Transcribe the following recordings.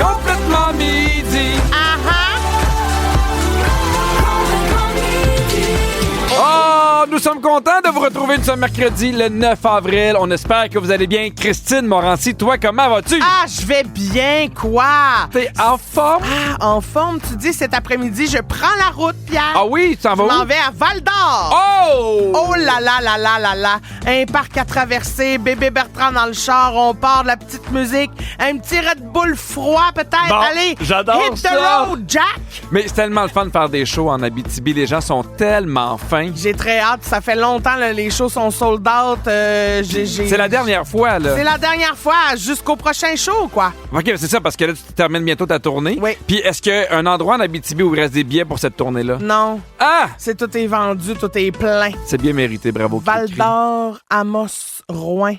Complètement midi. Oh, nous sommes contents de vous retrouver ce mercredi, le 9 avril. On espère que vous allez bien. Christine Morancy, toi, comment vas-tu? Ah, je vais bien, quoi? T'es en forme? Ah, en forme, tu dis, cet après-midi, je prends la route, Pierre. Ah oui, tu t'en vas Je m'en où? vais à Val-d'Or. Oh! Oh là là là là là là. Un parc à traverser, bébé Bertrand dans le char, on part de la petite musique, un petit Red Bull froid peut-être. Bon, Allez, j'adore hit ça. the road, Jack. Mais c'est tellement le fun de faire des shows en Abitibi. Les gens sont tellement fins. J'ai très hâte, ça fait longtemps, là, les shows sont sold out. C'est la dernière fois, là. C'est la dernière fois, jusqu'au prochain show, quoi. OK, c'est ça, parce que là, tu termines bientôt ta tournée. Oui. Puis est-ce qu'il y a un endroit en Abitibi où il reste des billets pour cette tournée-là? Non, Ah! tout est vendu, tout est plein. C'est bien mérité, bravo. Cricri. Val-d'Or, Amos, Rouen.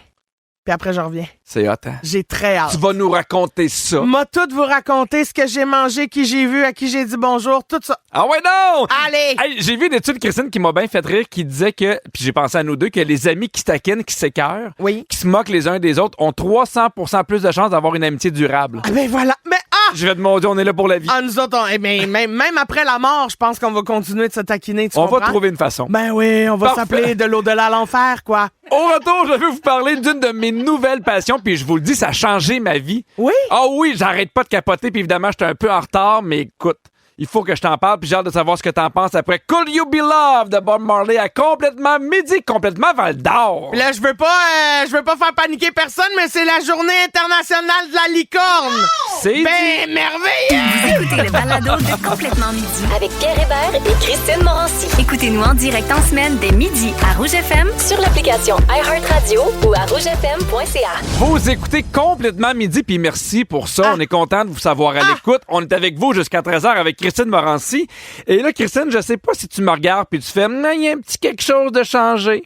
Puis après, je reviens. C'est hot, hein? J'ai très hâte. Tu vas nous raconter ça. M'a tout vous raconter ce que j'ai mangé, qui j'ai vu, à qui j'ai dit bonjour, tout ça. Ah ouais, non! Allez! Hey, j'ai vu une étude, Christine, qui m'a bien fait rire, qui disait que, puis j'ai pensé à nous deux, que les amis qui se taquinent, qui s'écœurent, Oui. qui se moquent les uns des autres, ont 300% plus de chances d'avoir une amitié durable. Ah ben voilà. Mais Je vais te demander, on est là pour la vie. nous autres, même après la mort, je pense qu'on va continuer de se taquiner, tu On va comprends? trouver une façon. Ben oui, on va Parfait. s'appeler de l'au-delà à l'enfer, quoi. Au retour, je vais vous parler d'une de mes nouvelles passions, puis je vous le dis, ça a changé ma vie. Oui? Ah oui, j'arrête pas de capoter, puis évidemment, j'étais un peu en retard, mais écoute, il faut que je t'en parle, puis j'ai hâte de savoir ce que t'en penses après Could You Be Loved de Bob Marley à complètement midi, complètement Val-d'Or. Puis là, je veux pas faire paniquer personne, mais c'est la journée internationale de la licorne. C'est dit. Ben merveilleux! Écoutez le balado de Complètement Midi. Avec Pierre Hébert et Christine Morancy. Écoutez-nous en direct en semaine dès midi à Rouge FM. Sur l'application iHeartRadio ou à rougefm.ca. Vous écoutez complètement midi, puis merci pour ça. On est content de vous savoir à l'écoute. On est avec vous jusqu'à 13h avec Christine Morancy. Et là, Christine, je sais pas si tu me regardes puis tu fais, il y a un petit quelque chose de changé.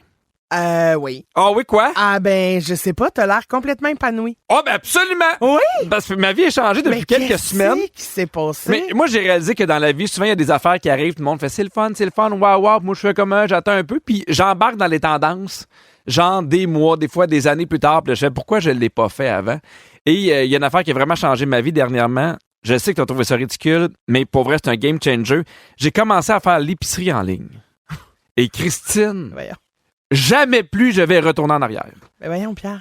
Oui. Ah oui, quoi? Ah ben, je sais pas, t'as l'air complètement épanoui. Ah ben absolument! Oui! Parce que ma vie a changé depuis Mais quelques qu'est-ce semaines. qui s'est passé? Mais moi, j'ai réalisé que dans la vie, souvent, il y a des affaires qui arrivent, tout le monde fait c'est le fun, waouh, waouh. Moi, je fais comme j'attends un peu, puis j'embarque dans les tendances, genre des mois, des fois des années plus tard, puis là, je fais pourquoi je l'ai pas fait avant. Et il y a une affaire qui a vraiment changé ma vie dernièrement. Je sais que tu as trouvé ça ridicule, mais pour vrai, c'est un game changer. J'ai commencé à faire l'épicerie en ligne. Et Christine, Voyons. jamais plus je vais retourner en arrière. Ben voyons, Pierre.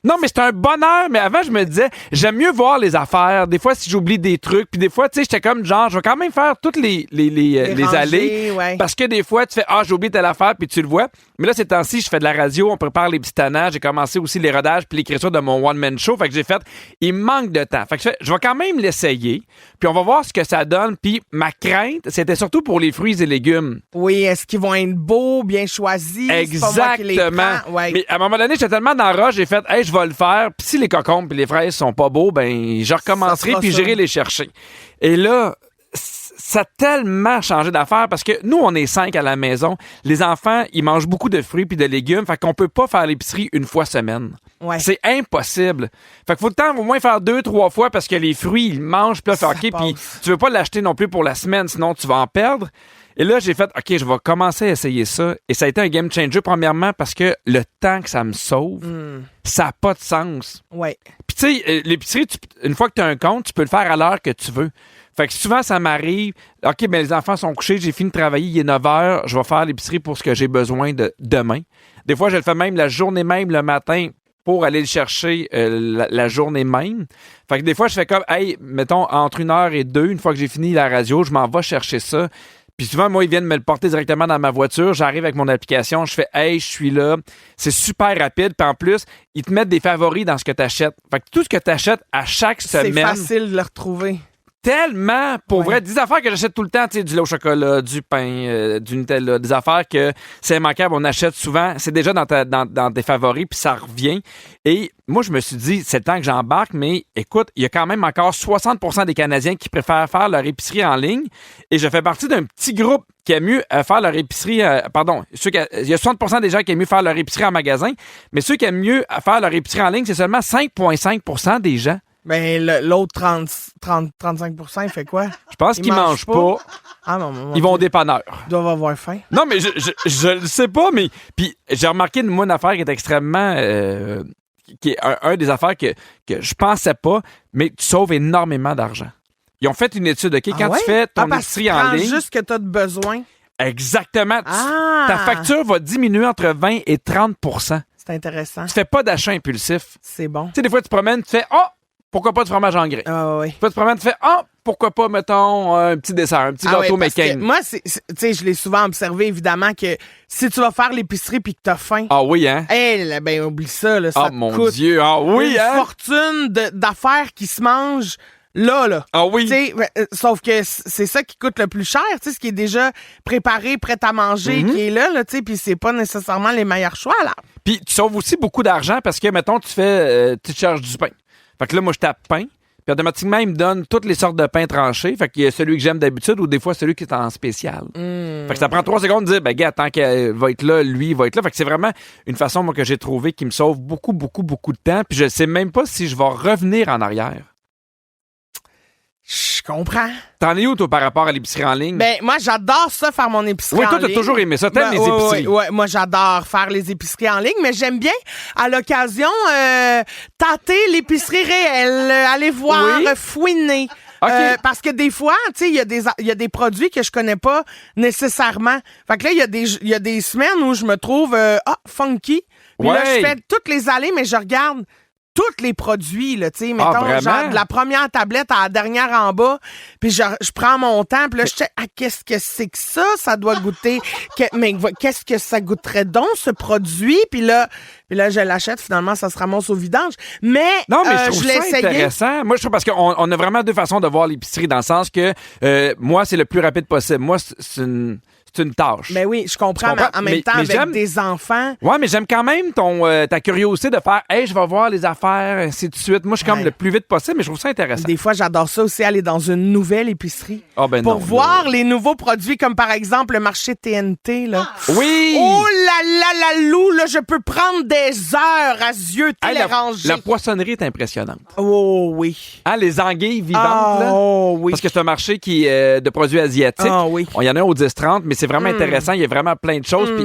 Non, mais c'est un bonheur. Mais avant, je me disais, j'aime mieux voir les affaires. Des fois, si j'oublie des trucs, puis des fois, tu sais, j'étais comme genre, je vais quand même faire toutes les rangées, allées. ouais. Parce que des fois, tu fais, j'ai oublié telle affaire, puis tu le vois. Mais là, ces temps-ci, je fais de la radio, on prépare les petits tannages. J'ai commencé aussi les rodages, puis l'écriture de mon one-man show. Fait que j'ai fait, il me manque de temps. Fait que je vais quand même l'essayer, puis on va voir ce que ça donne. Puis ma crainte, c'était surtout pour les fruits et légumes. Oui, est-ce qu'ils vont être beaux, bien choisis? C'est pas moi qui les Exactement. prends. Ouais. Mais à un moment donné, j'étais tellement dans le rush, j'ai fait, je vais le faire. Puis si les cocombes et les fraises sont pas beaux, ben, je recommencerai sera puis ça. j'irai les chercher. Et là, ça a tellement changé d'affaire parce que nous, on est 5 à la maison. Les enfants, ils mangent beaucoup de fruits puis de légumes. Fait qu'on peut pas faire l'épicerie une fois semaine. Ouais. C'est impossible. Fait qu'il faut le temps au moins faire 2-3 fois parce que les fruits, ils mangent. Puis là, fait, Ça OK, puis passe. tu veux pas l'acheter non plus pour la semaine, sinon tu vas en perdre. Et là, j'ai fait, OK, je vais commencer à essayer ça. Et ça a été un game changer, premièrement, parce que le temps que ça me sauve, ça n'a pas de sens. Ouais. Puis tu sais, l'épicerie, une fois que tu as un compte, tu peux le faire à l'heure que tu veux. Fait que souvent, ça m'arrive, OK, ben les enfants sont couchés, j'ai fini de travailler, il est 9 h, je vais faire l'épicerie pour ce que j'ai besoin de demain. Des fois, je le fais même la journée même, le matin, pour aller le chercher la journée même. Fait que des fois, je fais comme, mettons, entre 1h et 2, une fois que j'ai fini la radio, je m'en vais chercher ça. Puis souvent, moi, ils viennent me le porter directement dans ma voiture. J'arrive avec mon application, je fais « Hey, je suis là ». C'est super rapide. Puis en plus, ils te mettent des favoris dans ce que tu achètes. Fait que tout ce que tu achètes à chaque C'est semaine... facile de le retrouver. Tellement, pour Ouais. vrai, des affaires que j'achète tout le temps, tu sais, du lait au chocolat, du pain, du Nutella, des affaires que c'est immanquable, on achète souvent, c'est déjà dans tes favoris, puis ça revient. Et moi, je me suis dit, c'est le temps que j'embarque, mais écoute, il y a quand même encore 60% des Canadiens qui préfèrent faire leur épicerie en ligne, et je fais partie d'un petit groupe qui aime mieux faire leur épicerie, il y a 60% des gens qui aiment mieux faire leur épicerie en magasin, mais ceux qui aiment mieux faire leur épicerie en ligne, c'est seulement 5,5% des gens. Ben, l'autre 35%, il fait quoi? Je pense qu'ils mangent pas. Ah non, Ils vont au dépanneur. Ils doivent avoir faim. Non, mais je le sais pas, mais... Puis j'ai remarqué, moi, une affaire qui est extrêmement qui est un des affaires que je pensais pas, mais tu sauves énormément d'argent. Ils ont fait une étude, OK? Quand tu fais ton épicerie en ligne... juste ce que tu as de besoin. Exactement. Ta facture va diminuer entre 20 et 30 %. C'est intéressant. Tu fais pas d'achat impulsif. C'est bon. Tu sais, des fois, tu te promènes, tu fais « Ah! Pourquoi pas du fromage en grains? » Oui. Puis tu te promènes, tu fais « Ah! Pourquoi pas, mettons, un petit dessert, un petit gâteau McCain? » Moi, tu sais, je l'ai souvent observé, évidemment, que si tu vas faire l'épicerie puis que t'as faim... Ah oui, hein? Ben, oublie ça, là, ça te mon coûte Dieu, ah oui, une hein? fortune d'affaires qui se mangent là. Ah oui. T'sais, sauf que c'est ça qui coûte le plus cher, ce qui est déjà préparé, prêt à manger, qui est là, puis c'est pas nécessairement les meilleurs choix, là. Puis tu sauves aussi beaucoup d'argent parce que, mettons, tu te charges du pain. Fait que là, moi, je tape pain. Puis automatiquement, il me donne toutes les sortes de pain tranchés. Fait qu'il y a celui que j'aime d'habitude ou des fois celui qui est en spécial. Fait que ça prend 3 secondes de dire, ben gars, tant qu'il va être là, lui, il va être là. Fait que c'est vraiment une façon, moi, que j'ai trouvé qui me sauve beaucoup, beaucoup, beaucoup de temps. Puis je sais même pas si je vais revenir en arrière. Je comprends. T'en es où, toi, par rapport à l'épicerie en ligne? Ben, moi, j'adore ça, faire mon épicerie en ligne. Oui, toi, t'as toujours aimé ça. T'aimes les épiceries. Oui, moi, j'adore faire les épiceries en ligne, mais j'aime bien, à l'occasion, tâter l'épicerie réelle, aller voir, fouiner. Okay. Parce que des fois, tu sais, il y a des produits que je connais pas nécessairement. Fait que là, il y a des semaines où je me trouve funky. Puis là, je fais toutes les allées, mais je regarde tous les produits, là, tu sais, mettons, genre de la première tablette à la dernière en bas, puis je prends mon temps, puis là, je sais, qu'est-ce que c'est que ça? Ça doit goûter, mais qu'est-ce que ça goûterait donc, ce produit? Puis là, je l'achète, finalement, ça se ramasse au vidange. Mais, non, mais je trouve l'ai ça essayé. Intéressant. Moi, je trouve parce qu'on a vraiment 2 façons de voir l'épicerie, dans le sens que, moi, c'est le plus rapide possible. Moi, c'est une tâche. Ben oui, je comprends. Mais en même temps, avec des enfants. Ouais, mais j'aime quand même ta curiosité de faire, hey, je vais voir les affaires, ainsi de suite. Moi, je suis comme le plus vite possible, mais je trouve ça intéressant. Des fois, j'adore ça aussi, aller dans une nouvelle épicerie. Pour voir les nouveaux produits, comme par exemple le marché TNT, là. Oui! Oh la lou, là, je peux prendre des heures à yeux téléranger. La poissonnerie est impressionnante. Oh oui. Hein, les anguilles vivantes, là. Oh oui. Parce que c'est un marché qui est de produits asiatiques. Ah oui. Il y en a un au 10-30, mais c'est vraiment intéressant. Il y a vraiment plein de choses. Puis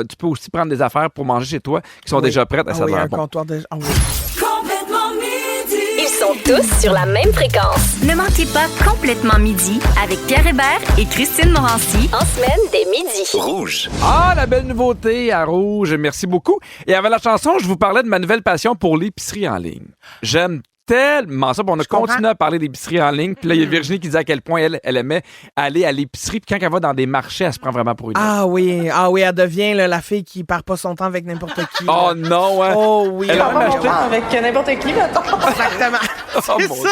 tu peux aussi prendre des affaires pour manger chez toi qui sont déjà prêtes. Ça un bon. comptoir de... Complètement midi. Ils sont tous sur la même fréquence. Ne manquez pas Complètement midi avec Pierre Hébert et Christine Morancy. En semaine, dès midi. Rouge. Ah, la belle nouveauté à Rouge. Merci beaucoup. Et avant la chanson, je vous parlais de ma nouvelle passion pour l'épicerie en ligne. J'aime tellement ça. Puis on a continué à parler d'épicerie en ligne. Puis là, il y a Virginie qui disait à quel point elle aimait aller à l'épicerie. Puis quand elle va dans des marchés, elle se prend vraiment pour une. Ah oui, elle devient là, la fille qui perd pas son temps avec n'importe qui. Oh non, hein? Oh oui. Elle a même acheté... avec n'importe qui, maintenant. Exactement. Oh, mon Dieu.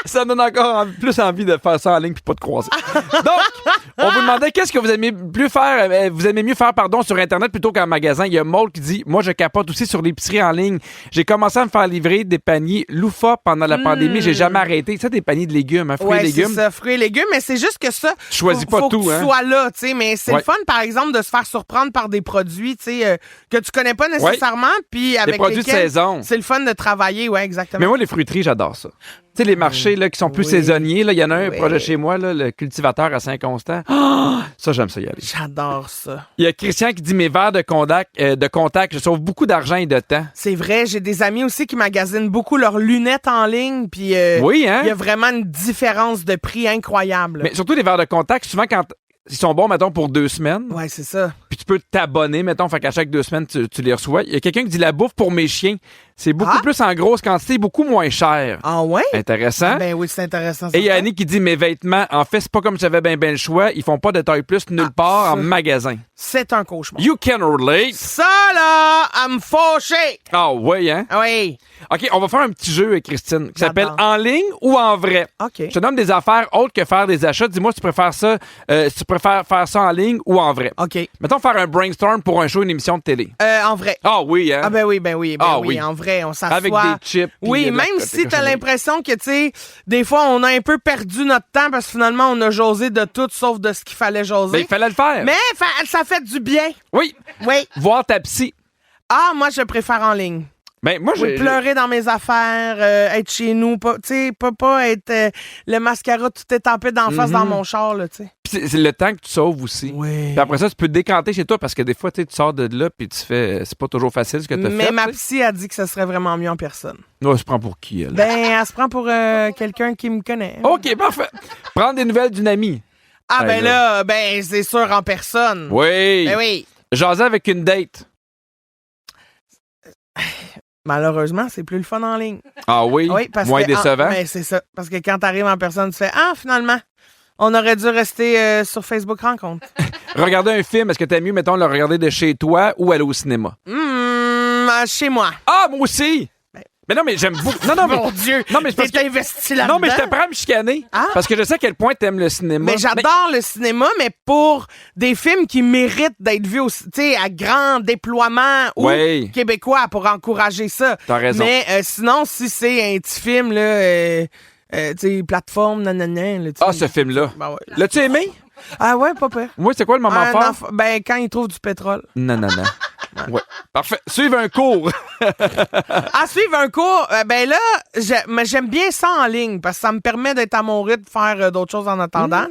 Ça donne encore plus envie de faire ça en ligne puis pas de croiser. Donc, on vous demandait qu'est-ce que vous aimez mieux faire sur Internet plutôt qu'en magasin. Il y a Maud qui dit, moi, je capote aussi sur l'épicerie en ligne. J'ai commencé à me faire livrer des paniers Loufa pendant la pandémie. J'ai jamais arrêté. Ça, des paniers de légumes, hein, fruits et légumes. C'est ça, fruits et légumes, mais c'est juste que ça, tu choisis pas faut tout, que tu sois là, tu sais, mais c'est le fun, par exemple, de se faire surprendre par des produits, tu sais, que tu connais pas nécessairement, puis avec des produits de saison. C'est le fun de travailler, exactement. Mais moi, les fruiteries, j'adore ça. Tu sais, les marchés là, qui sont plus saisonniers, il y en a un proche de chez moi, là, le cultivateur à Saint-Constant. Oh, ça, j'aime ça y aller. J'adore ça. Il y a Christian qui dit, mes verres de contact, je sauve beaucoup d'argent et de temps. C'est vrai, j'ai des amis aussi qui magasinent beaucoup leurs lunettes en ligne, puis il y a vraiment une différence de prix incroyable. Mais surtout les verres de contact, souvent quand ils sont bons, mettons, pour 2 semaines. Ouais, c'est ça. Puis tu peux t'abonner, mettons, fait qu'à chaque 2 semaines, tu les reçois. Il y a quelqu'un qui dit la bouffe pour mes chiens. C'est beaucoup plus en grosse quantité, beaucoup moins cher. Ah ouais? Intéressant. Ben oui, c'est intéressant. Et il y a Annie qui dit, mes vêtements, en fait, c'est pas comme j'avais bien le choix. Ils font pas de taille plus nulle part en magasin. C'est un cauchemar. You can relate. Ça, là, à me fâcher. Ah oui, hein? Oui. OK, on va faire un petit jeu, Christine, qui s'appelle En ligne ou en vrai. OK. Je te donne des affaires autres que faire des achats. Dis-moi si tu préfères ça, si tu préfères faire ça en ligne ou en vrai. OK. Mettons faire un brainstorm pour un show, une émission de télé. En vrai. Ah oui, hein? Ah ben oui. Oui. En vrai, on s'assoit. Avec des chips. Oui, même si t'as l'impression que, tu sais, des fois, on a un peu perdu notre temps parce que finalement, on a jasé de tout sauf de ce qu'il fallait jaser. Ben, il fallait le faire. Mais ça fait du bien. Oui. Oui. Voir ta psy. Ah, moi, je préfère en ligne. Ben, moi, Oui, pleurer dans mes affaires, être chez nous, pas être le mascara tout étampé d'en face dans mon char, là, tu sais. Puis c'est le temps que tu sauves aussi. Oui. Puis après ça, tu peux te décanter chez toi parce que des fois, tu sors de là puis tu fais... C'est pas toujours facile ce que tu as fait. Mais ma psy a dit que ce serait vraiment mieux en personne. Ouais, elle se prend pour qui, elle? Ben, elle se prend pour quelqu'un qui me connaît. OK, parfait. Prendre des nouvelles d'une amie. Ah, ben là, c'est sûr en personne. Oui. Ben oui. Jaser avec une date. Malheureusement, c'est plus le fun en ligne. Ah oui? Oui, parce Moins que, décevant? Ben, c'est ça. Parce que quand t'arrives en personne, tu fais « Ah, finalement, on aurait dû rester sur Facebook Rencontre. » Regarder un film, est-ce que t'aimes mieux, mettons, le regarder de chez toi ou aller au cinéma? Chez moi. Ah, moi aussi! Mais non, mais j'aime beaucoup. Non, mais. Mon Dieu! Non, mais c'est parce t'es que. investi là-dedans. Non, mais je te prends à me chicaner. Ah. Parce que je sais à quel point t'aimes le cinéma. Mais j'adore le cinéma, mais pour des films qui méritent d'être vus à grand déploiement ou québécois pour encourager ça. T'as raison. Mais sinon, si c'est un petit film, là, plateforme, nanana. Là, ce film-là. Ben ouais. L'as-tu aimé? Ah ouais, pas peur. Oui, c'est quoi le moment fort? Quand il trouve du pétrole. Non. Ouais. Parfait. Suivre un cours. Suivre un cours, ben là, j'aime bien ça en ligne parce que ça me permet d'être à mon rythme, de faire d'autres choses en attendant.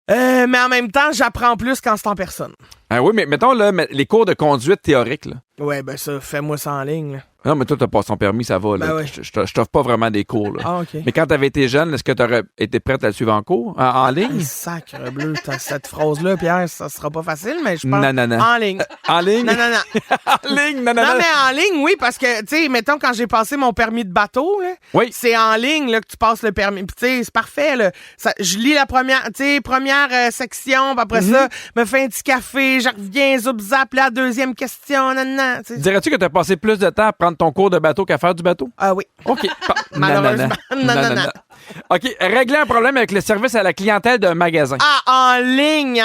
Mais en même temps, j'apprends plus quand c'est en personne. Ah oui, mais mettons là, les cours de conduite théorique. Là. Ouais, ben ça, fais-moi ça en ligne. Là. Non, mais toi, t'as pas son permis, ça va. Là. Ben ouais. Je t'offre pas vraiment des cours. Là. Ah, OK. Mais quand t'avais été jeune, est-ce que t'aurais été prête à le suivre en cours? En ligne? Sacre bleu, cette phrase-là, Pierre, ça sera pas facile, mais je pense... Non. En ligne. En ligne? Non. En ligne, non. Non, mais en ligne, oui, parce que, tu sais, mettons, quand j'ai passé mon permis de bateau, là, c'est en ligne là, que tu passes le permis. Puis, tu sais, c'est parfait. Là. Je lis la première section, puis après ça, me fais un petit café, je reviens, zap, la deuxième question, nanana. Dirais-tu que t'as passé plus de temps à prendre ton cours de bateau qu'à faire du bateau? Ah oui. OK. Malheureusement. Non. OK. Régler un problème avec le service à la clientèle d'un magasin. Ah, en ligne.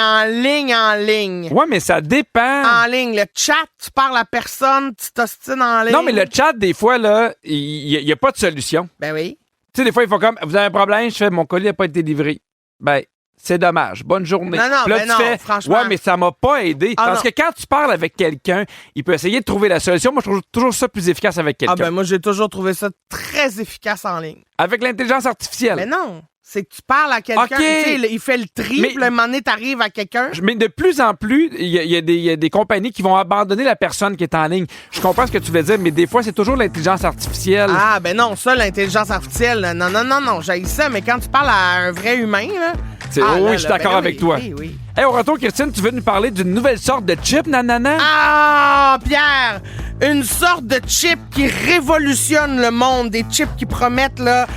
Ouais, mais ça dépend. En ligne. Le chat, tu parles à personne, tu t'ostines en ligne. Non, mais le chat, des fois, là, il n'y a pas de solution. Ben oui. Tu sais, des fois, il faut comme, vous avez un problème, je fais, mon colis n'a pas été livré. Ben, c'est dommage. Bonne journée. Non, puis là, ben non, franchement. Ouais, mais ça m'a pas aidé. Parce que quand tu parles avec quelqu'un, il peut essayer de trouver la solution. Moi, je trouve toujours ça plus efficace avec quelqu'un. Ah, ben moi, j'ai toujours trouvé ça très efficace en ligne. Avec l'intelligence artificielle. Mais non. C'est que tu parles à quelqu'un, tu sais, il fait le tri, puis le moment donné, t'arrives à quelqu'un. Mais de plus en plus, il y a des compagnies qui vont abandonner la personne qui est en ligne. Je comprends ce que tu veux dire, mais des fois, c'est toujours l'intelligence artificielle. Ah, ben non, ça, l'intelligence artificielle, non, j'haïs ça, mais quand tu parles à un vrai humain, là... Oui, je suis d'accord avec toi. Oui. Hey, au retour, Christine, tu veux nous parler d'une nouvelle sorte de chip, nanana? Ah, Pierre! Une sorte de chip qui révolutionne le monde, des chips qui promettent, là,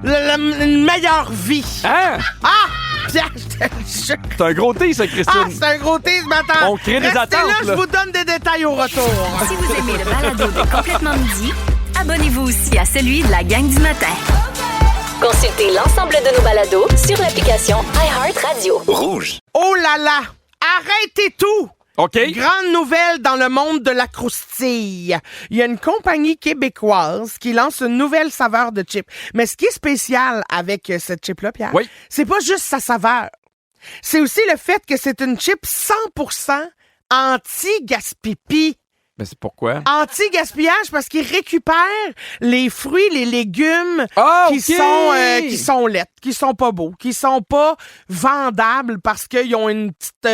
une meilleure vie. Hein? Ah! Pierre, c'est un gros tease, ça, Christine. Ah, c'est un gros tease, m'attends. On crée des attentes, là, là. Je vous donne des détails au retour. Si vous aimez le balado de Complètement Midi, abonnez-vous aussi à celui de la gang du matin. Consultez l'ensemble de nos balados sur l'application iHeartRadio. Rouge. Oh là là! Arrêtez tout! OK. Grande nouvelle dans le monde de la croustille. Il y a une compagnie québécoise qui lance une nouvelle saveur de chip. Mais ce qui est spécial avec cette chip-là, Pierre, c'est pas juste sa saveur. C'est aussi le fait que c'est une chip 100% anti-gaspille. Mais c'est pourquoi? Anti-gaspillage parce qu'ils récupèrent les fruits, les légumes qui sont laides, qui sont pas beaux, qui sont pas vendables parce qu'ils ont une petite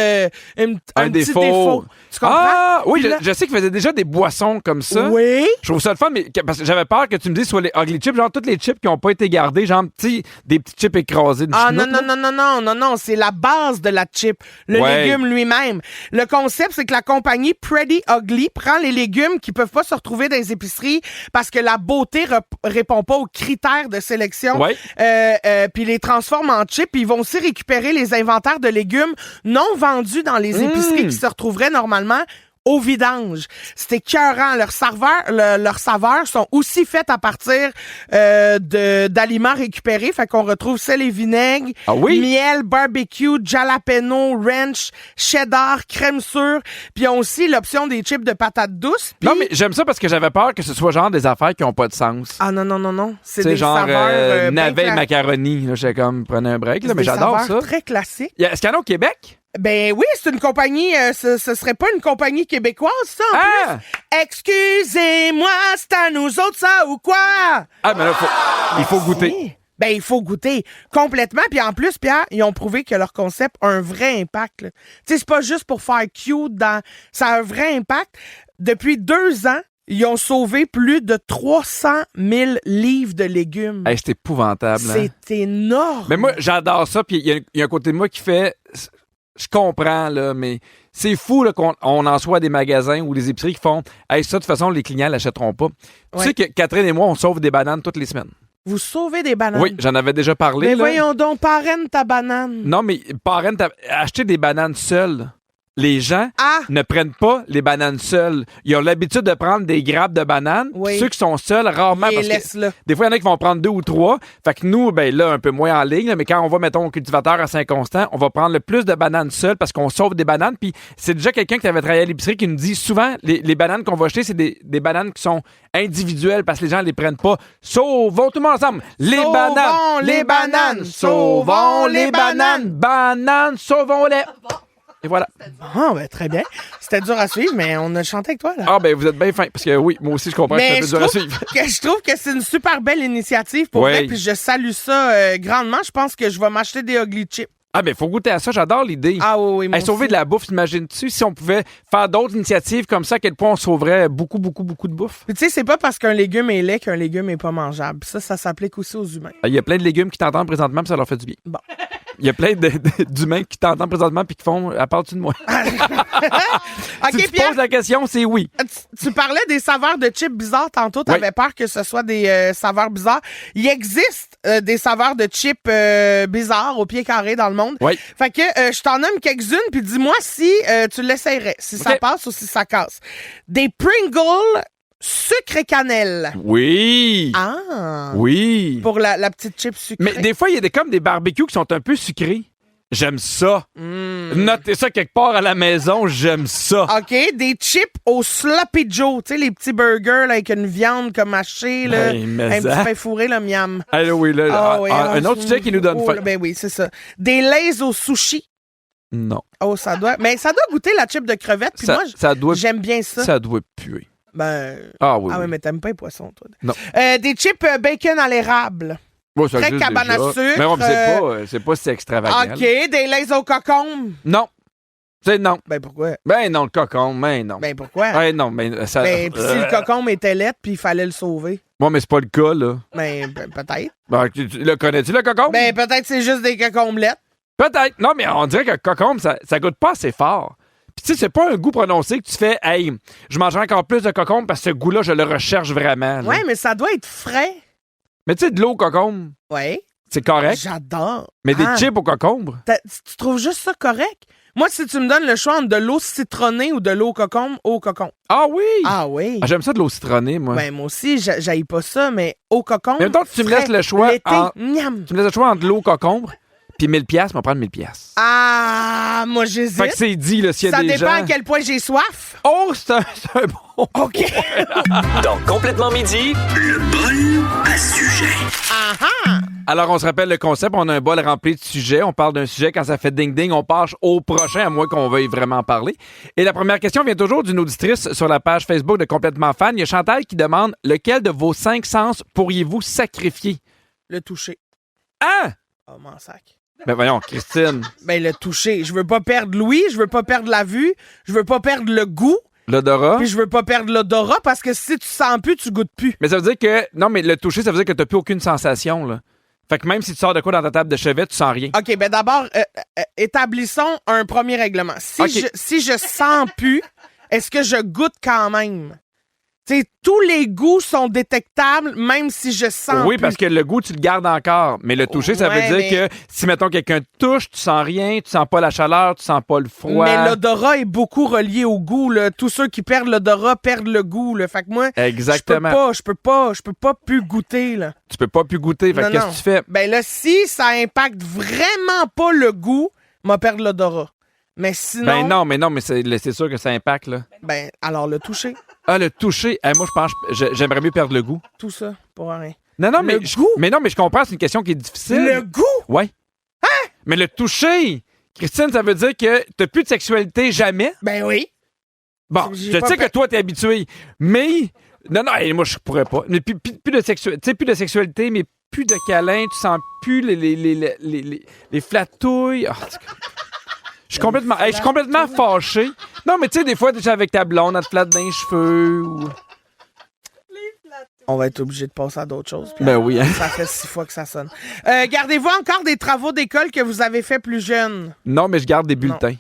un petit défaut. Tu comprends? Ah oui, je sais qu'ils faisaient déjà des boissons comme ça. Oui. Je trouve ça le fun, mais parce que j'avais peur que tu me dises soit les ugly chips, genre toutes les chips qui n'ont pas été gardées, genre des petits chips écrasés. Non, c'est la base de la chip, le légume lui-même. Le concept, c'est que la compagnie Pretty Ugly prend les légumes qui peuvent pas se retrouver dans les épiceries parce que la beauté répond pas aux critères de sélection. Puis les transforme en chips. Ils vont aussi récupérer les inventaires de légumes non vendus dans les épiceries qui se retrouveraient normalement au vidange. C'était écœurant. Leurs saveurs sont aussi faites à partir d'aliments récupérés. Fait qu'on retrouve sel et vinaigre, miel, barbecue, jalapeno, ranch, cheddar, crème sûre. Puis ils ont aussi l'option des chips de patates douces. Non, mais j'aime ça parce que j'avais peur que ce soit genre des affaires qui n'ont pas de sens. Ah non. C'est des genre saveurs navet, macaroni. J'étais comme, prenez un break, là, mais j'adore ça. C'est très classique. Est-ce qu'il y en a au Québec? Ben oui, c'est une compagnie, ce serait pas une compagnie québécoise, ça, en plus. Excusez-moi, c'est nous autres, ça, ou quoi? Ah, mais là, il faut goûter. Ben, il faut goûter complètement. Puis en plus, Pierre, ils ont prouvé que leur concept a un vrai impact. Tu sais, c'est pas juste pour faire cute. Ça a un vrai impact. Depuis 2 ans, ils ont sauvé plus de 300 000 livres de légumes. Hey, c'est épouvantable. C'est énorme. Mais moi, j'adore ça. Puis il y a un côté de moi qui fait... Je comprends, là, mais c'est fou là, qu'on en soit des magasins ou des épiceries qui font « Hey, ça, de toute façon, les clients l'achèteront pas. » Tu sais que Catherine et moi, on sauve des bananes toutes les semaines. Vous sauvez des bananes? Oui, j'en avais déjà parlé. Mais là. voyons donc, parraine ta banane. Non, mais parraine, acheter des bananes seules. Les gens ne prennent pas les bananes seules. Ils ont l'habitude de prendre des grappes de bananes. Oui. Ceux qui sont seuls, rarement. Ils Parce laissent que là. des fois, il y en a qui vont prendre 2 ou 3. Fait que nous, ben là, un peu moins en ligne. Là, mais quand on va, mettons, au cultivateur à Saint-Constant, on va prendre le plus de bananes seules parce qu'on sauve des bananes. Puis c'est déjà quelqu'un qui avait travaillé à l'épicerie qui nous dit souvent, les bananes qu'on va acheter, c'est des bananes qui sont individuelles parce que les gens ne les prennent pas. Sauvons tout le monde ensemble. Sauvons les bananes. Sauvons les bananes. Bananes, sauvons-les. Et voilà. Ah, ben, très bien. C'était dur à suivre, mais on a chanté avec toi, là. Ah, ben, vous êtes bien fin. Parce que oui, moi aussi, je comprends Mais que c'est dur à suivre. je trouve que c'est une super belle initiative pour Ouais. vrai, puis je salue ça grandement. Je pense que je vais m'acheter des Ugly Chips. Ah, ben, faut goûter à ça. J'adore l'idée. Ah oui, moi Hey, sauver aussi. de la bouffe, t'imagines-tu? Si on pouvait faire d'autres initiatives comme ça, à quel point on sauverait beaucoup, beaucoup, beaucoup de bouffe? Puis tu sais, c'est pas parce qu'un légume est laid qu'un légume est pas mangeable. Ça s'applique aussi aux humains. Il y a plein de légumes qui t'entendent présentement, puis ça leur fait du bien. Bon. Il y a plein d'humains qui t'entendent présentement, puis qui font « Parles-tu de moi? » OK, Si tu Pierre, poses la question, c'est oui. tu parlais des saveurs de chips bizarres tantôt. T'avais peur que ce soit des saveurs bizarres. Il existe des saveurs de chips bizarres au pied carré dans le monde. Oui. Fait que je t'en nomme quelques-unes, puis dis-moi si tu l'essayerais, si ça OK. passe ou si ça casse. Des Pringles sucre et cannelle. Oui. Ah! Oui. Pour la petite chip sucrée. Mais des fois, il y a comme des barbecues qui sont un peu sucrés. J'aime ça. Notez ça quelque part à la maison, j'aime ça. OK, des chips au Sloppy Joe. Tu sais, les petits burgers là, avec une viande comme hachée, là, Ben, mais un ça. petit pain fourré, là, miam. Ah oui, là, Ah oui, un autre sujet qui nous donne faim. Ben oui, c'est ça. Des lays au sushi. Non. Oh, ça doit... Mais ça doit goûter la chip de crevette. Puis moi, ça doit, j'aime bien ça. ça doit puer. Ben... Ah oui. Ah oui, oui. mais t'aimes pas les poissons, toi. Non. Des chips bacon à l'érable. Bon, ça Très existe cabane à déjà. sucre, Mais on c'est pas si extravagant. OK, des lays au cocombe. Non. C'est non. Ben pourquoi? Ben non, le cocon, mais non. Ben pourquoi? Ouais, non, mais ça. Ben, pis si le cocombe était laid, puis il fallait le sauver. Bon, mais c'est pas le cas, là. Ben, peut-être. Ben, tu le connais-tu, le cocon? Ben, peut-être c'est juste des cocombelettes. Peut-être. Non, mais on dirait que le cocombe, ça goûte pas assez fort. Puis tu sais, c'est pas un goût prononcé que tu fais, hey, je mangerai encore plus de cocombe parce que ce goût-là, je le recherche vraiment. là. Ouais, mais ça doit être frais. Mais tu sais, de l'eau au cocombe, Ouais. c'est correct. J'adore. Mais des Ah, chips au cocombe, tu trouves juste ça correct? Moi, si tu me donnes le choix entre de l'eau citronnée ou de l'eau au cocon. ah oui! Ah oui. Ah, j'aime ça de l'eau citronnée, moi. Ben, moi aussi, j'haïs pas ça, mais au cocon. Mais mettons que tu me laisses le choix L'été, miam. Tu me laisses le choix entre de l'eau au cocombre puis 1000$, on va prendre 1000$. Ah, moi, Fait j'hésite. que c'est dit, là, s'il y a Ça des dépend gens... à quel point j'ai soif. Oh, c'est un bon... OK. Dans Complètement Midi, le bol à sujet. Alors, on se rappelle le concept. On a un bol rempli de sujets. On parle d'un sujet. Quand ça fait ding-ding, on passe au prochain, à moins qu'on veuille vraiment parler. Et la première question vient toujours d'une auditrice sur la page Facebook de Complètement Fan. Il y a Chantal qui demande « Lequel de vos 5 sens pourriez-vous sacrifier? Le toucher. » Ah! Oh, mon sac. Ben voyons, Christine. Ben, le toucher. Je veux pas perdre l'ouïe, je veux pas perdre la vue, je veux pas perdre le goût, L'odorat. puis je veux pas perdre l'odorat parce que si tu sens plus, tu goûtes plus. Mais ça veut dire que... Non, mais le toucher, ça veut dire que t'as plus aucune sensation, là. Fait que même si tu sors de quoi dans ta table de chevet, tu sens rien. OK, ben d'abord, établissons un premier règlement. OK. Si je sens plus, est-ce que je goûte quand même? Tu sais, tous les goûts sont détectables, même si je sens Oui, plus. parce que le goût, tu le gardes encore. Mais le toucher, ça veut Ouais, dire mais- que si, mettons, quelqu'un te touche, tu sens rien, tu sens pas la chaleur, tu sens pas le froid. Mais l'odorat est beaucoup relié au goût. Là. Tous ceux qui perdent l'odorat perdent le goût. Là. Fait que moi, Exactement. je peux pas plus goûter. Là. Tu peux pas plus goûter. Fait que Non, qu'est-ce non. que tu fais? Ben là, si ça impacte vraiment pas le goût, m'a perdre l'odorat. Mais sinon, Ben non, mais c'est sûr que ça impacte, là. ben alors le toucher, Ah, le toucher. Moi, je pense j'aimerais mieux perdre le goût. tout ça, pour rien. Non, non, Le mais goût? mais non, mais je comprends, c'est une question qui est difficile. Le goût? Ouais. Hein? Mais le toucher, Christine, ça veut dire que t'as plus de sexualité jamais. Ben oui. Bon, J'ai je pas sais que toi, t'es habitué, mais Non, moi, je pourrais pas. Mais plus de sexualité, mais plus de câlins. Tu sens plus les flatouilles. Oh, je suis complètement fâché. Non, mais tu sais, des fois, tu es avec ta blonde, elle te flatte dans les cheveux. Ou... On va être obligé de passer à d'autres choses. Ben oui. Hein? Ça fait 6 fois que ça sonne. Gardez-vous encore des travaux d'école que vous avez fait plus jeune? Non, mais je garde des bulletins. Non.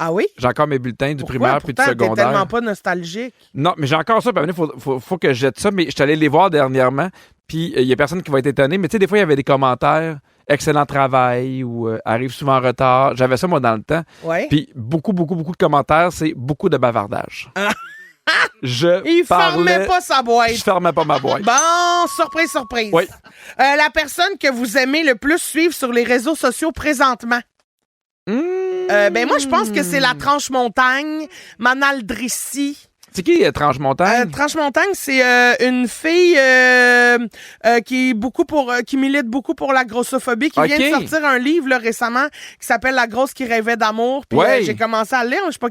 Ah oui? J'ai encore mes bulletins du Pourquoi? primaire puis du Pourtant, secondaire. T'es tellement pas nostalgique. Non, mais j'ai encore ça. Il faut que je jette ça. Mais je suis allé les voir dernièrement. Puis il y a personne qui va être étonné. Mais tu sais, des fois, il y avait des commentaires. Excellent travail ou arrive souvent en retard. J'avais ça, moi, dans le temps. Ouais. Puis beaucoup de commentaires, c'est beaucoup de bavardage. Il fermait pas sa boîte. Je fermais pas ma boîte. Bon, surprise. Oui. La personne que vous aimez le plus suivre sur les réseaux sociaux présentement? Ben moi, je pense que c'est la Tranche-Montagne, Manal Drissi. C'est qui, Tranche-Montagne? Tranche-Montagne, c'est une fille qui milite beaucoup pour la grossophobie, qui vient de sortir un livre là, récemment qui s'appelle La grosse qui rêvait d'amour. Puis j'ai commencé à le lire, je suis pas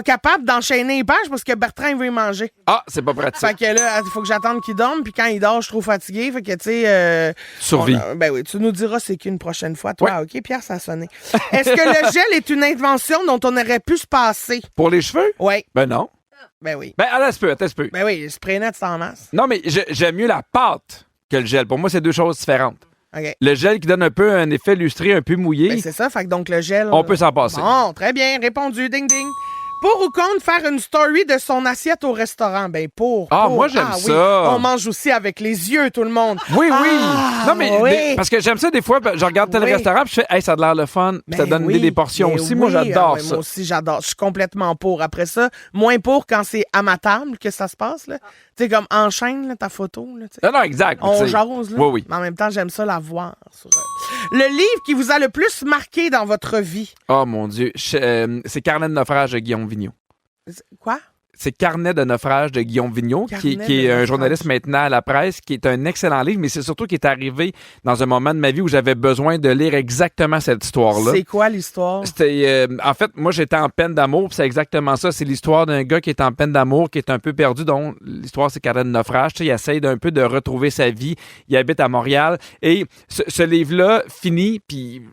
capable d'enchaîner les pages parce que Bertrand veut y manger. Ah, c'est pas pratique. Fait que là, il faut que j'attende qu'il dorme, puis quand il dort, je suis trop fatigué. Fait que tu sais. Survie. Ben oui, tu nous diras c'est qu'une prochaine fois. Toi, ouais. OK, Pierre, ça a sonné. Est-ce que le gel est une invention dont on aurait pu se passer? Pour les cheveux? Oui. Ben non. Ben oui. Ben, attends un peu. Ben oui, spray net, c'est en masse. Non, mais j'aime mieux la pâte que le gel. Pour moi, c'est deux choses différentes. OK. Le gel qui donne un peu un effet lustré, un peu mouillé. Ben c'est ça, fait que donc le gel... On peut s'en passer. Bon, très bien, répondu, ding ding. Pour ou contre faire une story de son assiette au restaurant? Ben pour. Moi j'aime ça. Oui. On mange aussi avec les yeux, tout le monde. Oui. Non, mais oui. parce que j'aime ça des fois, je regarde tel restaurant puis je fais, hey, ça a l'air le fun. Puis ça donne des portions aussi. Moi, j'adore ça. Moi aussi, j'adore. Je suis complètement pour. Après ça, moins pour quand c'est à ma table que ça se passe, là. Tu sais, comme enchaîne là, ta photo. Là, non, exact. On jase, là. Oui. Mais en même temps, j'aime ça la voir. Le livre qui vous a le plus marqué dans votre vie? Oh mon Dieu. C'est Carnet de naufrage de Guillaume Vigneault. Quoi? C'est Carnet de naufrage de Guillaume Vigneault, qui est un journaliste maintenant à la presse, qui est un excellent livre, mais c'est surtout qui est arrivé dans un moment de ma vie où j'avais besoin de lire exactement cette histoire-là. C'est quoi l'histoire? C'était, en fait, moi, j'étais en peine d'amour, puis c'est exactement ça. C'est l'histoire d'un gars qui est en peine d'amour, qui est un peu perdu, dont l'histoire, c'est Carnet de naufrage. Tu sais, il essaye d'un peu de retrouver sa vie. Il habite à Montréal. Et ce livre-là finit, puis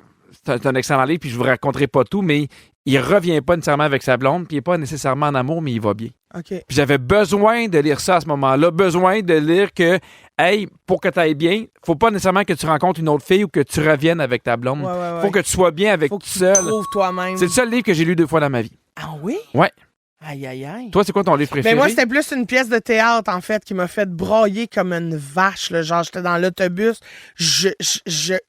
c'est un excellent livre, puis je vous raconterai pas tout, mais il revient pas nécessairement avec sa blonde, puis il est pas nécessairement en amour, mais il va bien. OK. Puis j'avais besoin de lire ça à ce moment-là, besoin de lire que, hey, pour que tu ailles bien, faut pas nécessairement que tu rencontres une autre fille ou que tu reviennes avec ta blonde. Ouais. Faut que tu sois bien avec tout seul. Faut que tu trouves toi-même. C'est le seul livre que j'ai lu 2 fois dans ma vie. Ah oui? Ouais. Aïe. Toi, c'est quoi ton livre préféré? Ben moi, c'était plus une pièce de théâtre, en fait, qui m'a fait brailler comme une vache. Là. Genre, j'étais dans l'autobus, je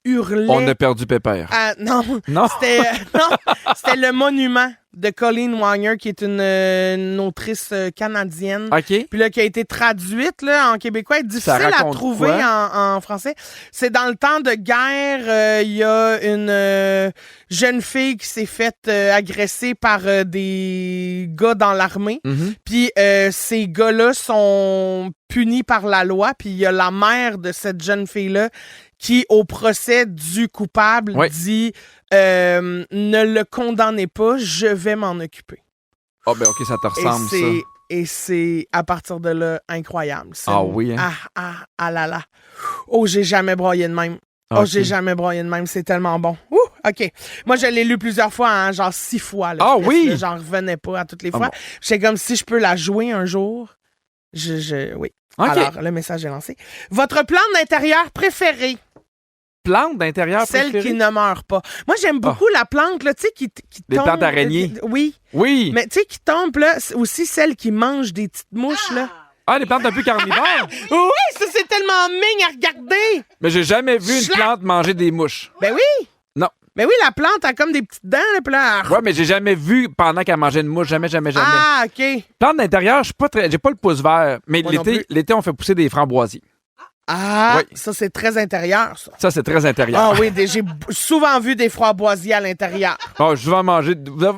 hurlais. On a perdu Pépère. Non. C'était Le Monument de Colleen Wagner, qui est une autrice canadienne. OK. Puis là, qui a été traduite là, en québécois. Elle est difficile à trouver en français. C'est dans le temps de guerre. Il y a une jeune fille qui s'est faite agresser par des gars dans l'armée. Mm-hmm. Puis ces gars-là sont punis par la loi. Puis il y a la mère de cette jeune fille-là qui, au procès du coupable, dit ne le condamnez pas, je vais m'en occuper. Ah, ben OK, ça te ressemble, ça. Et c'est, à partir de là, incroyable. Oui, hein? Ah là là. Oh, j'ai jamais broyé de même. Okay. Oh, j'ai jamais broyé de même. C'est tellement bon. OK. Moi, je l'ai lu plusieurs fois, hein, genre 6 fois. Là, oui? J'en revenais pas à toutes les fois. Bon. J'étais comme, si je peux la jouer un jour. Oui. Okay. Alors, le message est lancé. Votre plante d'intérieur préférée? Plante d'intérieur Celle préférée? qui ne meurt pas. Moi, j'aime beaucoup la plante, là, tu sais, qui les tombe. plantes araignées? Oui. Mais tu sais, qui tombe, là, c'est aussi celle qui mange des petites mouches, là. Ah, les plantes un peu carnivores? Oui, ça, c'est tellement mignon à regarder. Mais j'ai jamais vu une plante manger des mouches. Ben oui. Non. Ben oui, la plante a comme des petites dents, là, puis là. Ouais, mais j'ai jamais vu pendant qu'elle mangeait une mouche. Jamais. Ah, OK. Plante d'intérieur, j'ai pas le pouce vert. Mais Moi non l'été, on fait pousser des framboisiers. Ah, Oui. ça, c'est très intérieur, ça. Ça, c'est très intérieur. Ah oui, j'ai souvent vu des framboisiers à l'intérieur. Oh, je vais en manger.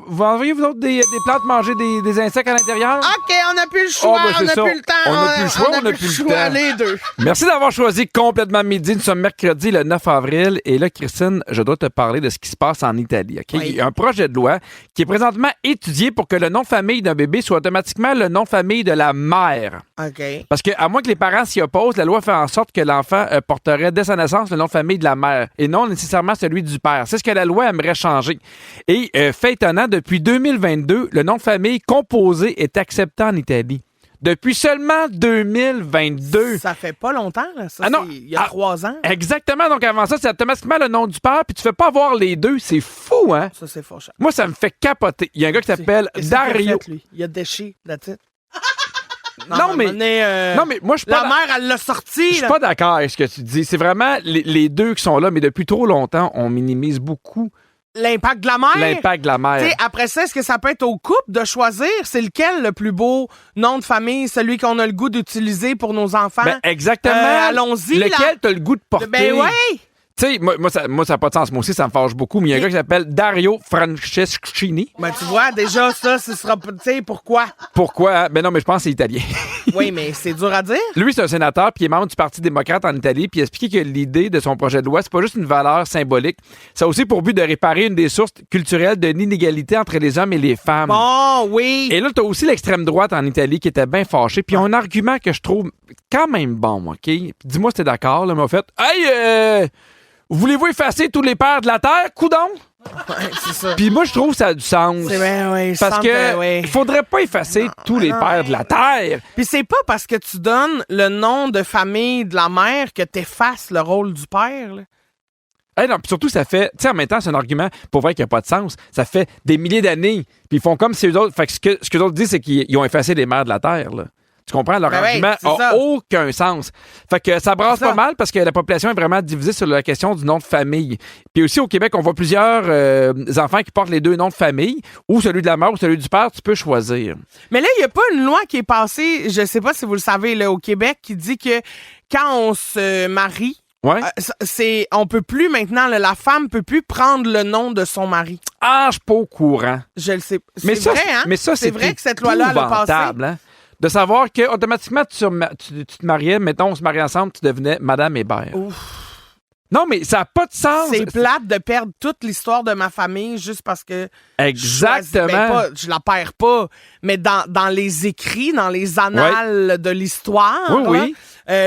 Vous envoyez, vous autres, des plantes manger des insectes à l'intérieur? OK, on n'a plus le choix, ben, on c'est n'a ça. plus le temps. On n'a plus le choix, on n'a plus le choix, temps. les deux. Merci d'avoir choisi Complètement Midi. Nous sommes mercredi, le 9 avril. Et là, Christine, je dois te parler de ce qui se passe en Italie. OK? Oui. Il y a un projet de loi qui est présentement étudié pour que le nom de famille d'un bébé soit automatiquement le nom de famille de la mère. OK. Parce que, à moins que les parents s'y opposent, la loi fait en sorte que l'enfant porterait dès sa naissance le nom de famille de la mère et non nécessairement celui du père. C'est ce que la loi aimerait changer. Et fait étonnant, depuis 2022, le nom de famille composé est accepté en Italie. Depuis seulement 2022. Ça fait pas longtemps, là. Ça, Ah non. il y a 3 ans. Exactement. Donc, avant ça, c'est automatiquement le nom du père, puis tu fais pas avoir les deux. C'est fou, hein? Ça, c'est faux. Moi, ça me fait capoter. Il y a un gars qui s'appelle Qu'est-ce qu'il a Dario. fait, lui? Il a déchi, that's it. Non, mais moi, je suis La pas... mère, elle l'a sorti, Je suis là. pas d'accord avec ce que tu dis. C'est vraiment les deux qui sont là, mais depuis trop longtemps, on minimise beaucoup L'impact de la mère. l'impact de la mère. T'sais, après ça, est-ce que ça peut être au couple de choisir c'est lequel le plus beau nom de famille, celui qu'on a le goût d'utiliser pour nos enfants? Ben, exactement. Allons-y, Lequel là. t'as le goût de porter? Ben ouais! Tu sais, moi, ça n'a pas de sens. Moi aussi, ça me fâche beaucoup. Mais il y a un gars qui s'appelle Dario Franceschini. Ben tu vois, déjà, ça, ce sera... Tu sais, pourquoi? Pourquoi? Ben non, mais je pense que c'est italien. Oui, mais c'est dur à dire. Lui, c'est un sénateur, puis il est membre du Parti démocrate en Italie, puis il a expliqué que l'idée de son projet de loi, c'est pas juste une valeur symbolique. Ça a aussi pour but de réparer une des sources culturelles de l'inégalité entre les hommes et les femmes. Bon, oui. Et là, t'as aussi l'extrême droite en Italie qui était bien fâchée, puis ils ont un argument que je trouve quand même bon, OK? Puis dis-moi si t'es d'accord, là, mais en fait, hey, voulez-vous effacer tous les pères de la Terre, coudon? Ouais, c'est ça. Puis moi, je trouve que ça a du sens. C'est bien, oui. Parce que oui. il faudrait pas effacer tous les pères de la Terre. Puis c'est pas parce que tu donnes le nom de famille de la mère que t'effaces le rôle du père, là. Hey, non, puis surtout, ça fait... Tu sais, en même temps, c'est un argument pour vrai qui n'a pas de sens. Ça fait des milliers d'années. Puis ils font comme si eux autres... Fait que ce que les autres disent, c'est qu'ils ont effacé les mères de la Terre, là. Tu comprends? Leur Ben oui, argument c'est a ça. aucun sens. Fait que ça brasse C'est ça. pas mal parce que la population est vraiment divisée sur la question du nom de famille. Puis aussi, au Québec, on voit plusieurs enfants qui portent les deux noms de famille, ou celui de la mère ou celui du père, tu peux choisir. Mais là, il n'y a pas une loi qui est passée, je sais pas si vous le savez, là, au Québec, qui dit que quand on se marie, Ouais? on peut plus maintenant, là, la femme peut plus prendre le nom de son mari. Ah, je suis pas au courant. Je le sais. Mais C'est ça, vrai, hein? Mais ça, c'est vrai que cette loi-là, elle a passé. épouvantable, hein? De savoir que automatiquement tu te mariais, mettons, on se mariait ensemble, tu devenais Madame Hébert. Non, mais ça n'a pas de sens. C'est plate de perdre toute l'histoire de ma famille juste parce que Exactement. je la perds pas, mais dans les écrits, dans les annales de l'histoire, Oui, là, oui.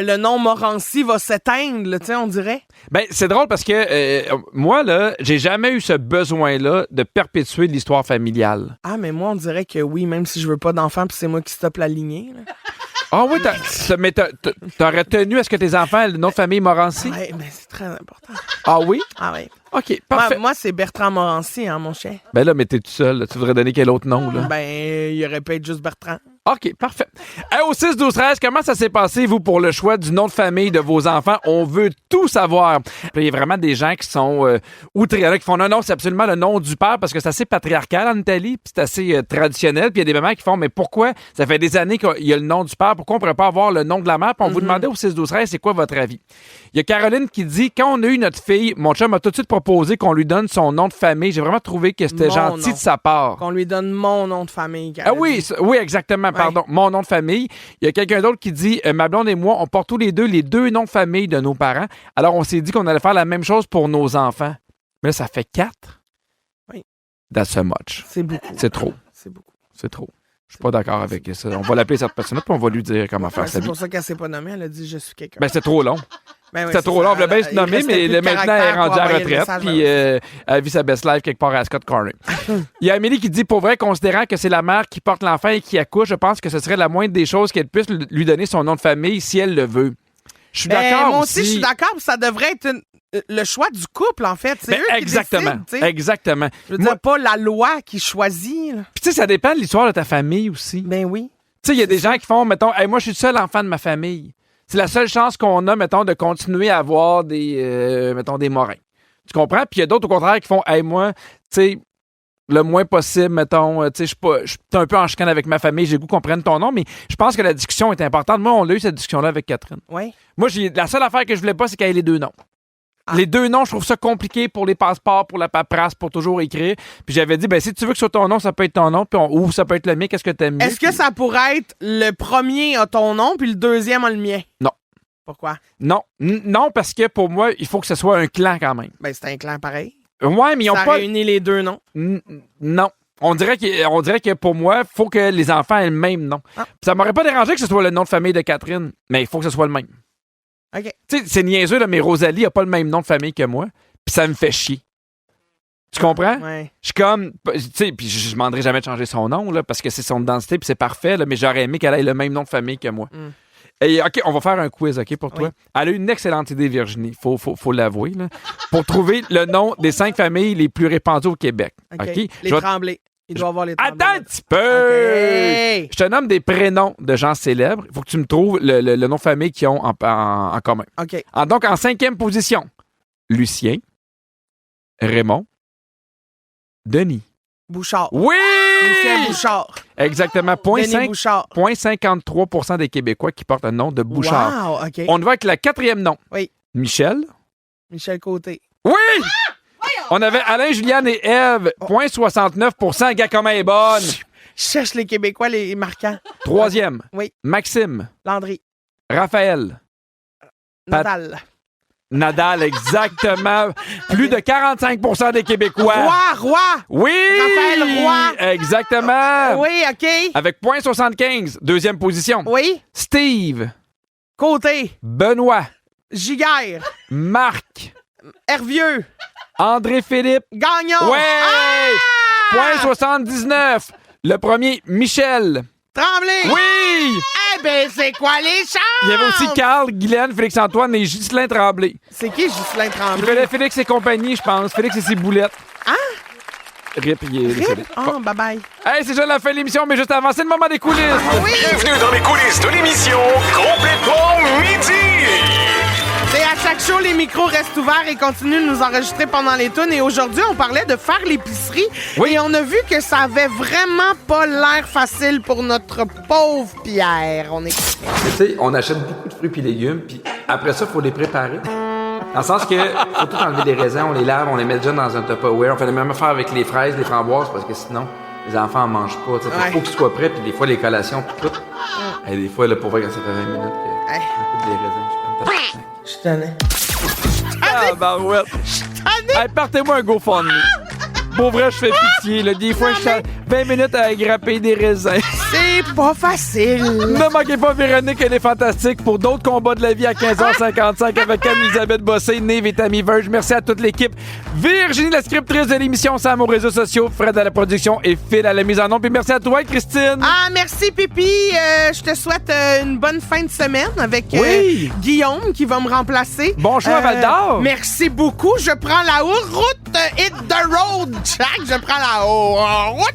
le nom Morancy va s'éteindre, là, tu sais, on dirait. Ben, c'est drôle parce que moi, là, j'ai jamais eu ce besoin-là de perpétuer l'histoire familiale. Ah, mais moi, on dirait que oui, même si je veux pas d'enfants, puis c'est moi qui stoppe la lignée. Là. Ah oui, mais t'aurais tenu à ce que tes enfants aient le nom de famille Morancy? Ouais, mais c'est très important. Ah oui? Ah oui. OK, parfait. Moi, c'est Bertrand Morancy, hein, mon chien. Ben là, mais t'es tout seul. Là. Tu voudrais donner quel autre nom, là? Ben, il aurait pu être juste Bertrand. OK, parfait. Au 6-12-13, comment ça s'est passé, vous, pour le choix du nom de famille de vos enfants? On veut tout savoir. Puis il y a vraiment des gens qui sont outrés. Il y en a qui font non, c'est absolument le nom du père parce que c'est assez patriarcal en Italie, puis c'est assez traditionnel. Puis il y a des mamans qui font, mais pourquoi? Ça fait des années qu'il y a le nom du père. Pourquoi on ne pourrait pas avoir le nom de la mère? Puis on vous demandait au 6-12-13, c'est quoi votre avis? Il y a Caroline qui dit, quand on a eu notre fille, mon chum m'a tout de suite proposé qu'on lui donne son nom de famille. J'ai vraiment trouvé que c'était Mon gentil nom. de sa part. Qu'on lui donne mon nom de famille. Ah oui, oui, exactement, pardon. Mon nom de famille. Il y a quelqu'un d'autre qui dit ma blonde et moi, on porte tous les deux noms de famille de nos parents. Alors, on s'est dit qu'on allait faire la même chose pour nos enfants. Mais là, ça fait 4. Oui. That's so much. C'est beaucoup. C'est trop. C'est beaucoup. C'est trop. Je suis pas d'accord avec ça. On va l'appeler cette personne-là, puis on va lui dire comment faire sa C'est vie. pour ça qu'elle s'est pas nommée. Elle a dit je suis quelqu'un. Ben, c'est trop long. Ben oui, C'était trop c'est long. ça. On voulait bien se Il nommer, restait mais plus de maintenant, elle est caractère rendue pour à la envoyer le retraite, message. puis elle vit sa best life quelque part à Scott Corner. Il y a Amélie qui dit, pour vrai, considérant que c'est la mère qui porte l'enfant et qui accouche, je pense que ce serait la moindre des choses qu'elle puisse lui donner son nom de famille si elle le veut. Je suis d'accord moi aussi. aussi, je suis d'accord. Ça devrait être le choix du couple, en fait. C'est Ben, eux qui exactement. décident, tu sais. Exactement. Je veux dire, pas la loi qui choisit. là. Puis tu sais, ça dépend de l'histoire de ta famille aussi. Ben oui. Tu sais, il y a des gens qui font, mettons, hey, moi, je suis le seul enfant de ma famille. C'est la seule chance qu'on a, mettons, de continuer à avoir des, mettons, des morins. Tu comprends? Puis il y a d'autres, au contraire, qui font, hey, moi, tu sais, le moins possible, mettons. Tu sais, je suis un peu en chicane avec ma famille. J'ai le goût qu'on prenne ton nom, mais je pense que la discussion est importante. Moi, on a eu cette discussion-là avec Catherine. Oui. Moi, la seule affaire que je voulais pas, c'est qu'elle ait les 2 noms. Ah. Les 2 noms, je trouve ça compliqué pour les passeports, pour la paperasse, pour toujours écrire. Puis j'avais dit, si tu veux que ce soit ton nom, ça peut être ton nom, ou ça peut être le mien, qu'est-ce que t'aimes mieux? Est-ce que ça pourrait être le premier a ton nom, puis le deuxième a le mien? Non. Pourquoi? Non. Non, parce que pour moi, il faut que ce soit un clan quand même. C'est un clan pareil. Ouais, mais ils ont ça pas... réunit les 2 noms. Non. On dirait que pour moi, il faut que les enfants aient le même nom. Ah. Ça m'aurait pas dérangé que ce soit le nom de famille de Catherine, mais il faut que ce soit le même. OK. Tu sais, c'est niaiseux, là, mais Rosalie a pas le même nom de famille que moi, puis ça me fait chier. Tu comprends? Ouais. Je suis comme... Tu sais, puis je demanderai jamais de changer son nom, là, parce que c'est son identité, puis c'est parfait, là, mais j'aurais aimé qu'elle ait le même nom de famille que moi. Et OK, on va faire un quiz, OK, pour toi. Elle a eu une excellente idée, Virginie, faut l'avouer, là, pour trouver le nom des 5 familles les plus répandues au Québec. OK? Les Tremblay. Il doit avoir les Tremblay. Attends un petit peu! Okay. Je te nomme des prénoms de gens célèbres. Il faut que tu me trouves le nom de famille qu'ils ont en commun. OK. Donc, en 5e position, Lucien, Raymond, Denis. Bouchard. Oui! Lucien Bouchard. Exactement. 0,53% des Québécois qui portent un nom de Bouchard. Wow, OK. On va avec le 4e nom. Oui. Michel. Michel Côté. Oui! On avait Alain, Juliane et Ève. 0,69%. Gars, comment elle est bonne. Je cherche les Québécois, les marquants. 3e. Oui. Maxime. Landry. Raphaël. Nadal, exactement. Plus de 45% des Québécois. Roy. Oui. Raphaël Roy. Exactement. Oui, OK. Avec 0,75. 2e position. Oui. Steve. Côté. Benoît. Giguère. Marc. Hervieux. André-Philippe. Gagnon. Ouais. 0,79. Le premier, Michel. Tremblay. Oui. Eh bien, c'est quoi les chances? Il y avait aussi Carl, Guylaine, Félix-Antoine et Ghislain Tremblay. C'est qui, Ghislain Tremblay? Il fallait Félix et compagnie, je pense. Félix et ses boulettes. Hein? Rip, il est décédé. Oh, bye-bye. Hey, c'est déjà la fin de l'émission, mais juste avant, c'est le moment des coulisses. Oui. Bienvenue dans les coulisses de l'émission Complètement Midi. Et à chaque show, les micros restent ouverts et continuent de nous enregistrer pendant les tunes. Et aujourd'hui, on parlait de faire l'épicerie. Oui. Et on a vu que ça avait vraiment pas l'air facile pour notre pauvre Pierre. Tu sais, on achète beaucoup de fruits et légumes, puis après ça, il faut les préparer. Dans le sens que faut tout enlever les raisins, on les lave, on les met déjà dans un Tupperware. On fait la même affaire avec les fraises, les framboises, parce que sinon, les enfants en mangent pas. Il faut qu'ils soient prêts, puis des fois, les collations, puis tout. Et des fois, là, pour vrai, quand ça fait 20 minutes, on coupe des raisins. Je tenais. Ah, barouette. Hey, partez-moi un GoFundMe. Pour vrai, je fais pitié. Là. Des fois, je suis 20 minutes à grapper des raisins. C'est pas facile. Ne manquez pas Véronique, elle est fantastique pour d'autres combats de la vie à 15h55 avec Anne-Elisabeth Bossé, Nive et Tammy Verge. Merci à toute l'équipe. Virginie, la scriptrice de l'émission, Sam aux réseaux sociaux, Fred à la production et Phil à la mise en onde. Puis merci à toi, Christine. Ah, merci, Pipi. Je te souhaite une bonne fin de semaine avec Guillaume qui va me remplacer. Bonjour à Val-d'Or. Merci beaucoup. Je prends la route. Hit the road, Jack. Je prends la route.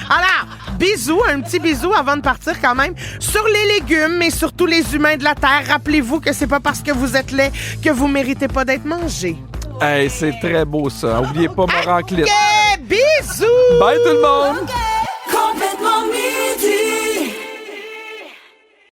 Alors, bisous, un petit bisou avant de partir quand même. Sur les légumes et sur tous les humains de la Terre, rappelez-vous que c'est pas parce que vous êtes laid que vous méritez pas d'être mangé. Hey, c'est très beau ça. Oubliez pas Morant Clit. Bisous! Bye tout le monde!